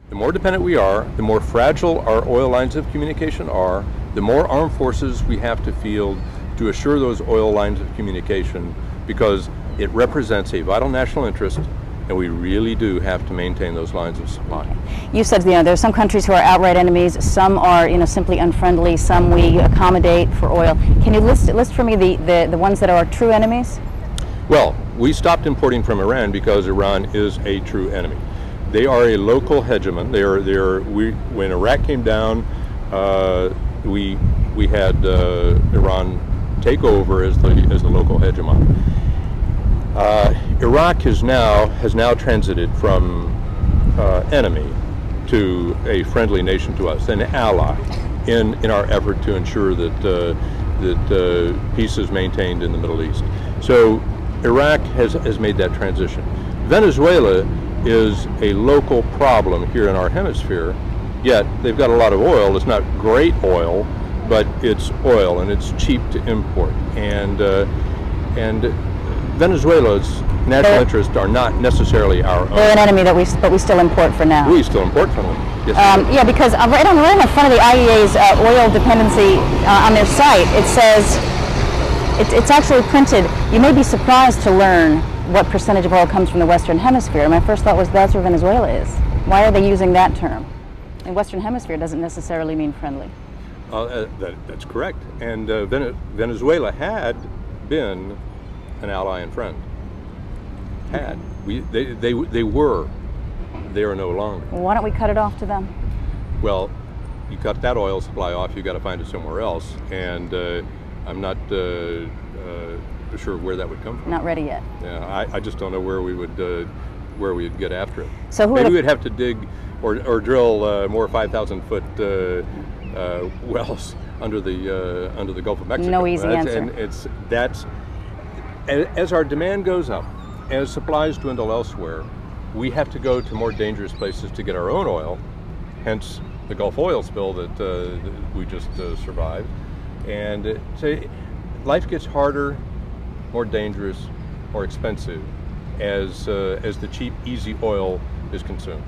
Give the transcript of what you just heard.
The more dependent we are, the more fragile our oil lines of communication are, the more armed forces we have to field to assure those oil lines of communication, because it represents a vital national interest, and we really do have to maintain those lines of supply. You said, there are some countries who are outright enemies, some are, simply unfriendly, some we accommodate for oil. Can you list for me the ones that are true enemies? Well, we stopped importing from Iran because Iran is a true enemy. They are a local hegemon. When Iraq came down, we had Iran take over as the local hegemon. Iraq has now transited from enemy to a friendly nation to us, an ally, in our effort to ensure that peace is maintained in the Middle East. So Iraq has made that transition. Venezuela is a local problem here in our hemisphere, yet they've got a lot of oil. It's not great oil, but it's oil and it's cheap to import. And Venezuela's national interests are not necessarily our own. They're an enemy but we still import for now. We still import from them. Yes, yeah, because right in the front of the IEA's oil dependency on their site, it says, it's actually printed, you may be surprised to learn what percentage of oil comes from the Western Hemisphere. And my first thought was that's where Venezuela is. Why are they using that term? And Western Hemisphere doesn't necessarily mean friendly. That's correct. And Venezuela had been an ally and friend. They were. They are no longer. Well, why don't we cut it off to them? Well, you cut that oil supply off, you got to find it somewhere else. And I'm not sure where that would come from. Not ready yet. Yeah, I just don't know where we would get after it. So maybe we'd have to dig or drill more 5,000-foot wells under the Gulf of Mexico. No easy answer. And as our demand goes up, as supplies dwindle elsewhere, we have to go to more dangerous places to get our own oil. Hence the Gulf oil spill that we just survived. And so life gets harder, more dangerous, more expensive as the cheap, easy oil is consumed.